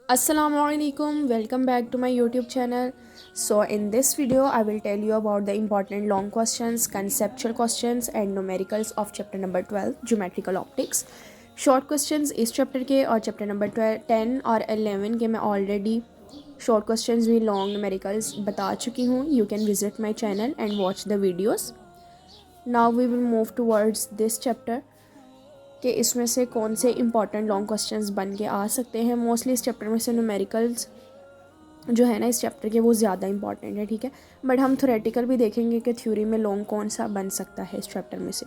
Assalamualaikum, welcome back to my YouTube channel. So in this video I will tell you about the important long questions, conceptual questions and numericals of chapter number 12 geometrical optics. Short questions इस chapter के और chapter number 10 और 11 के मैं already short questions भी long numericals बता चुकी हूँ. You can visit my channel and watch the videos. Now we will move towards this chapter कि इसमें से कौन से इंपॉर्टेंट लॉन्ग क्वेश्चंस बन के आ सकते हैं. मोस्टली इस चैप्टर में से न्यूमेरिकल्स जो है ना इस चैप्टर के वो ज़्यादा इंपॉर्टेंट है, ठीक है. बट हम थ्योरेटिकल भी देखेंगे कि थ्योरी में लॉन्ग कौन सा बन सकता है इस चैप्टर में से.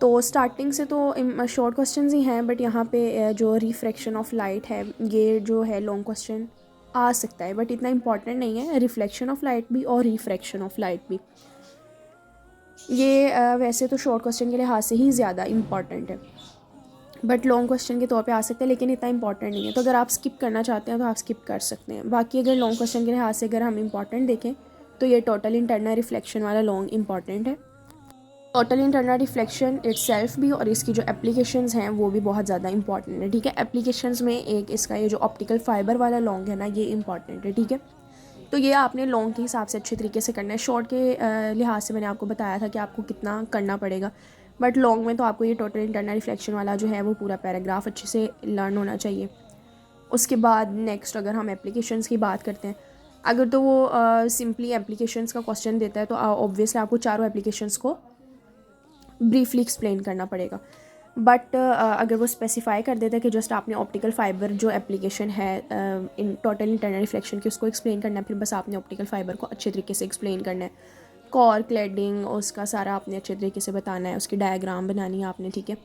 तो स्टार्टिंग से तो शॉर्ट क्वेश्चंस ही हैं, बट यहाँ पे जो रिफ्रैक्शन ऑफ लाइट है ये जो है लॉन्ग क्वेश्चन आ सकता है, बट इतना इंपॉर्टेंट नहीं है. रिफ्लेक्शन ऑफ लाइट भी और रिफ्रैक्शन ऑफ लाइट भी ये वैसे तो शॉर्ट क्वेश्चन के लिहाज से ही ज़्यादा इंपॉर्टेंट है, बट लॉन्ग क्वेश्चन के तौर पे आ सकते हैं, लेकिन इतना इंपॉर्टेंट नहीं है. तो अगर आप स्किप करना चाहते हैं तो आप स्किप कर सकते हैं. बाकी अगर लॉन्ग क्वेश्चन के लिहाज से अगर हम इंपॉर्टेंट देखें तो ये टोटल इंटरनल रिफ्लेक्शन वाला लॉन्ग इंपॉर्टेंट है. टोटल इंटरनल रिफ्लेक्शन इटसेल्फ भी और इसकी जो एप्लीकेशंस हैं वो भी बहुत ज़्यादा इंपॉर्टेंट है, ठीक है. एप्लीकेशंस में एक इसका ये जो ऑप्टिकल फाइबर वाला लॉन्ग है ना ये इंपॉर्टेंट है, ठीक है. तो ये आपने लॉन्ग के हिसाब से अच्छे तरीके से करना है. शॉर्ट के लिहाज से मैंने आपको बताया था कि आपको कितना करना पड़ेगा, बट लॉन्ग में तो आपको ये टोटल इंटरनल रिफ्लेक्शन वाला जो है वो पूरा पैराग्राफ अच्छे से लर्न होना चाहिए. उसके बाद नेक्स्ट अगर हम एप्लीकेशंस की बात करते हैं, अगर तो वो सिंपली एप्लीकेशंस का क्वेश्चन देता है तो ऑब्वियसली आपको चारों एप्लीकेशंस को ब्रीफली एक्सप्लेन करना पड़ेगा. बट अगर वो स्पेसिफाई कर देता है कि जस्ट आपने ऑप्टिकल फाइबर जो एप्लीकेशन है इन टोटल इंटरनल रिफ्लेक्शन की उसको एक्सप्लेन करना है, फिर बस आपने ऑप्टिकल फाइबर को अच्छे तरीके से एक्सप्लेन करना है. कॉर क्लैडिंग उसका सारा आपने अच्छे तरीके से बताना है, उसकी डायग्राम बनानी है आपने, ठीक है.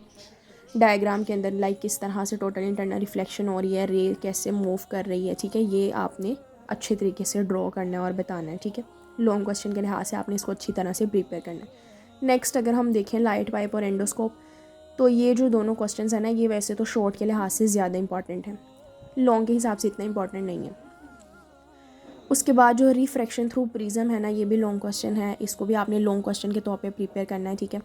डायग्राम के अंदर लाइक किस तरह से टोटल इंटरनल रिफ्लेक्शन हो रही है, रे कैसे मूव कर रही है, ठीक है. ये आपने अच्छे तरीके से ड्रॉ करना है और बताना है, ठीक है. लॉन्ग क्वेश्चन के लिहाज से आपने इसको अच्छी तरह से प्रिपेयर करना है. नेक्स्ट अगर हम देखें लाइट पाइप और एंडोस्कोप, तो ये जो दोनों क्वेश्चंस हैं ना ये वैसे तो शॉर्ट के लिहाज से ज़्यादा इंपॉर्टेंट हैं, लॉन्ग के हिसाब से इतना इंपॉर्टेंट नहीं है. उसके बाद जो रिफ्रैक्शन थ्रू प्रिज्म है ना ये भी लॉन्ग क्वेश्चन है, इसको भी आपने लॉन्ग क्वेश्चन के तौर पे प्रिपेयर करना है, ठीक है.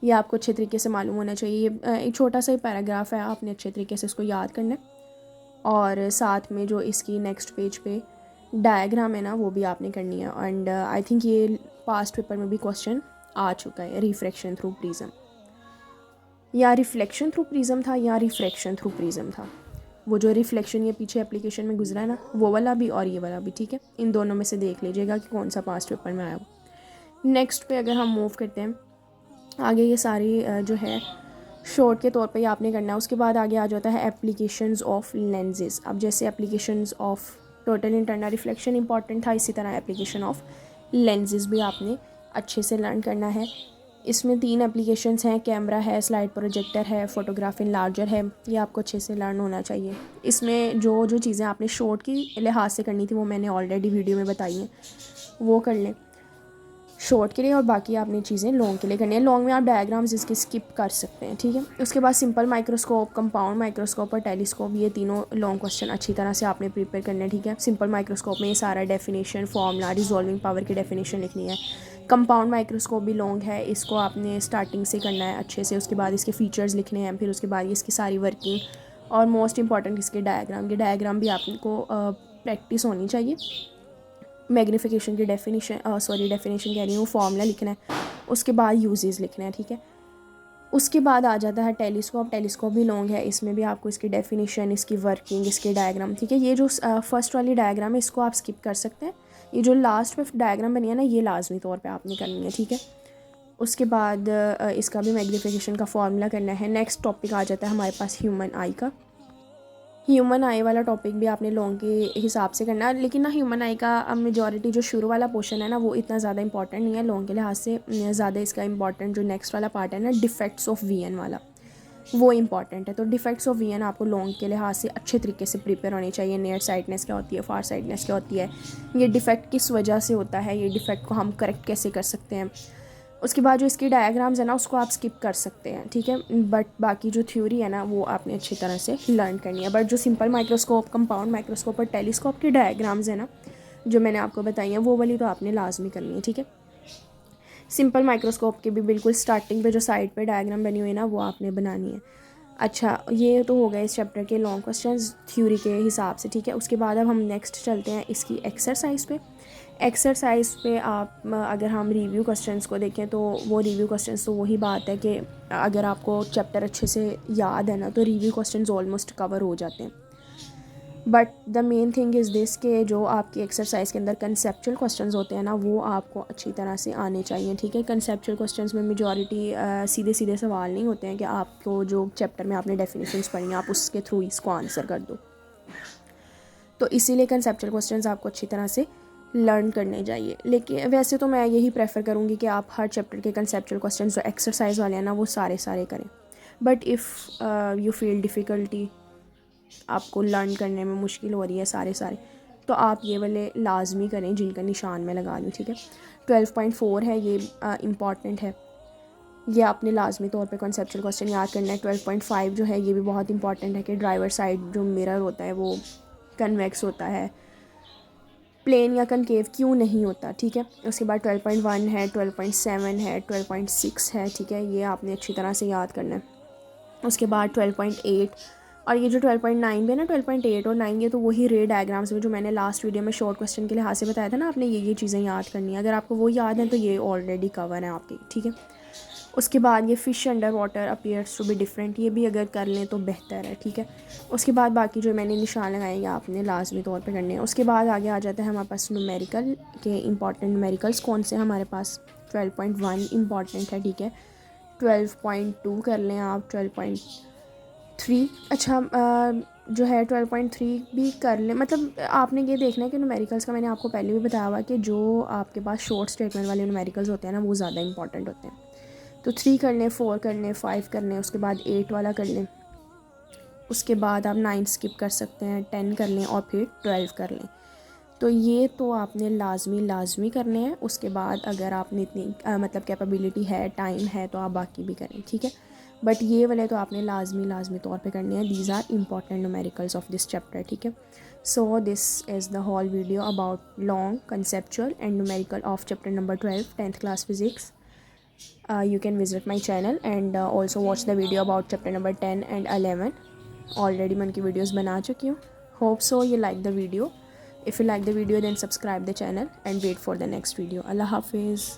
ये आपको अच्छे तरीके से मालूम होना चाहिए. ये एक छोटा सा ही पैराग्राफ है, आपने अच्छे तरीके से इसको याद करना है. और साथ में जो इसकी नेक्स्ट पेज पे डायग्राम है ना वो भी आपने करनी है. एंड आई थिंक ये पास्ट पेपर में भी क्वेश्चन आ चुका है. रिफ्रैक्शन थ्रू प्रिज्म या रिफ्लेक्शन थ्रू प्रिज्म था या रिफ्रैक्शन थ्रू प्रिज्म था. वो जो रिफ्लेक्शन ये पीछे एप्लीकेशन में गुजरा है ना वो वाला भी और ये वाला भी, ठीक है. इन दोनों में से देख लीजिएगा कि कौन सा पास्ट पेपर में आया हो. नेक्स्ट पे अगर हम मूव करते हैं आगे, ये सारी जो है शॉर्ट के तौर पे ही आपने करना है. उसके बाद आगे आ जाता है एप्लीकेशंस ऑफ लेंसेज. अब जैसे applications of total internal reflection important था, इसी तरह एप्लीकेशन ऑफ लेंसेज भी आपने अच्छे से लर्न करना है. इसमें 3 एप्लीकेशंस हैं, कैमरा है, स्लाइड प्रोजेक्टर है, फोटोग्राफ इनलार्जर है. ये आपको अच्छे से लर्न होना चाहिए. इसमें जो जो चीज़ें आपने शॉर्ट की लिहाज से करनी थी वो मैंने ऑलरेडी वीडियो में बताई हैं, वो कर लें शॉर्ट के लिए, और बाकी आपने चीज़ें लॉन्ग के लिए करनी है. लॉन्ग में आप डायग्राम्स इसके स्किप कर सकते हैं, ठीक है. उसके बाद सिंपल माइक्रोस्कोप, कंपाउंड माइक्रोस्कोप और टेलीस्कोप, ये तीनों लॉन्ग क्वेश्चन अच्छी तरह से आपने प्रिपेयर करने हैं, ठीक है. सिंपल माइक्रोस्कोप में ये सारा डेफिनेशन, फॉर्मूला, रिजॉल्विंग पावर की डेफिनेशन लिखनी है. कंपाउंड माइक्रोस्कोप भी लॉन्ग है, इसको आपने स्टार्टिंग से करना है अच्छे से. उसके बाद इसके फीचर्स लिखने हैं, फिर उसके बाद इसकी सारी वर्किंग और मोस्ट इंपॉर्टेंट इसके डायग्राम. ये डायग्राम भी आपको प्रैक्टिस होनी चाहिए. मैग्नीफिकेशन की डेफिनेशन कह रही हूँ, फॉर्मूला लिखना है. उसके बाद यूजेस लिखना है, ठीक है. उसके बाद आ जाता है टेलीस्कोप. टेलीस्कोप भी लॉन्ग है, इसमें भी आपको इसकी डेफिनेशन, इसकी वर्किंग, इसके डायग्राम, ठीक है. ये जो फर्स्ट वाली डायग्राम है इसको आप स्किप कर सकते हैं. ये जो लास्ट में डायग्राम बनी है ना ये लाजमी तौर पे आपने करनी है, ठीक है. उसके बाद इसका भी मैग्नीफिकेशन का फॉर्मूला करना है. नेक्स्ट टॉपिक आ जाता है हमारे पास ह्यूमन आई का. ह्यूमन आई वाला टॉपिक भी आपने लॉन्ग के हिसाब से करना है, लेकिन ना ह्यूमन आई का मेजॉरिटी जो शुरू वाला पोर्शन है ना वो इतना ज़्यादा इंपॉर्टेंट नहीं है लॉन्ग के लिहाज से. ज़्यादा इसका इंपॉर्टेंट जो नेक्स्ट वाला पार्ट है ना डिफेक्ट्स ऑफ वीएन वाला, वो इंपॉर्टेंट है. तो डिफेक्ट्स ऑफ वीएन आपको लॉन्ग के लिहाज से अच्छे तरीके से प्रिपेयर होनी चाहिए. नियर साइडनेस क्या होती है, फार साइडनेस क्या होती है, ये डिफेक्ट किस वजह से होता है, ये डिफेक्ट को हम करेक्ट कैसे कर सकते हैं. उसके बाद जो इसकी डायग्राम्स है ना उसको आप स्किप कर सकते हैं, ठीक है. बट बाकी जो थ्योरी है ना वो आपने अच्छी तरह से लर्न करनी है. बट जो सिंपल माइक्रोस्कोप, कंपाउंड माइक्रोस्कोप और टेलीस्कोप की डायग्राम्स है ना जो मैंने आपको बताई हैं वो वाली तो आपने लाजमी करनी है, ठीक है. सिंपल माइक्रोस्कोप की भी बिल्कुल स्टार्टिंग पे जो साइड पे डायग्राम बनी हुई है ना वो आपने बनानी है. अच्छा, ये तो हो गए इस चैप्टर के लॉन्ग क्वेश्चंस थ्योरी के हिसाब से, ठीक है। उसके बाद अब हम नेक्स्ट चलते हैं इसकी एक्सरसाइज पे। एक्सरसाइज पे आप अगर हम रिव्यू क्वेश्चंस को देखें तो वो रिव्यू क्वेश्चंस तो वही बात है कि अगर आपको चैप्टर अच्छे से याद है ना तो रिव्यू क्वेश्चंस ऑलमोस्ट कवर हो जाते हैं। But the main thing is this के जो आपकी एक्सरसाइज के अंदर कंसेप्चुअल क्वेश्चंस होते हैं ना वो आपको अच्छी तरह से आने चाहिए, ठीक है। कंसेप्चुअल क्वेश्चंस में मेजॉरिटी सीधे सीधे सवाल नहीं होते हैं कि आपको जो चैप्टर में आपने डेफिनेशंस पढ़ी हैं आप उसके थ्रू इसको आंसर कर दो। तो इसीलिए कंसेप्चुअल क्वेश्चंस आपको अच्छी तरह से लर्न करने चाहिए। लेकिन वैसे तो मैं यही प्रेफर करूँगी कि आप हर चैप्टर के कंसेप्चुअल क्वेश्चंस जो एक्सरसाइज वाले हैं ना वो सारे करें। But if you feel difficulty, आपको लर्न करने में मुश्किल हो रही है सारे तो आप ये वाले लाजमी करें जिनका निशान मैं लगा लूँ, ठीक है। 12.4 है ये इम्पॉर्टेंट है, ये आपने लाजमी तौर पे कॉन्सेप्चुअल क्वेश्चन याद करना है। 12.5 जो है ये भी बहुत इंपॉर्टेंट है कि ड्राइवर साइड जो मिरर होता है वो कन्वेक्स होता है, प्लेन या कनकेव क्यों नहीं होता, ठीक है। उसके बाद 12.1 है, 12.7 है, 12.6 है, ठीक है। ये आपने अच्छी तरह से याद करना है। उसके बाद 12.8 और ये जो 12.9 भी है ना, 12.8 और 9 ये तो वही रे डायग्राम्स में जो मैंने लास्ट वीडियो में शॉर्ट क्वेश्चन के लिहाज से बताया था ना, आपने ये चीज़ें याद करनी है। अगर आपको वो याद है तो ये ऑलरेडी कवर है आपकी, ठीक है। उसके बाद ये fish under water appears to be different, ये भी अगर कर लें तो बेहतर है, ठीक है। उसके बाद बाकी जो मैंने निशान लगाए ये आपने लाजमी तौर पे करने हैं। उसके बाद आगे आ जाता है हमारे पास न्यूमेरिकल के इंपॉर्टेंट न्यूमेरिकल्स कौन से हमारे पास 12.1 इंपॉर्टेंट है, ठीक है। 12.2 कर लें आप, 12.3 अच्छा जो है 12.3 भी कर लें। मतलब आपने ये देखना है कि न्यूमेरिकल्स का मैंने आपको पहले भी बताया हुआ कि जो आपके पास शॉर्ट स्टेटमेंट वाले न्यूमेरिकल्स होते हैं ना वो ज़्यादा इंपॉर्टेंट होते हैं। तो 3 कर लें, 4 कर लें, 5 कर लें, उसके बाद 8 वाला कर लें। उसके बाद आप 9 स्किप कर सकते हैं, 10 कर लें और फिर 12 कर लें। तो ये तो आपने लाजमी करने हैं। उसके बाद अगर आपने इतनी मतलब कैपेबिलिटी है, टाइम है तो आप बाकी भी करें, ठीक है। बट ये वाले तो आपने लाजमी तौर पे करने हैं। These are important numericals of this chapter, ठीक है। So this is the whole video about long conceptual and numerical of chapter number 12 10th class physics. You can visit my channel and also watch the video about chapter number 10 and 11. Already मैं उनकी videos बना चुकी हूँ. Hope so you like the video. If you like the video then subscribe the channel and wait for the next video. Allah Hafiz.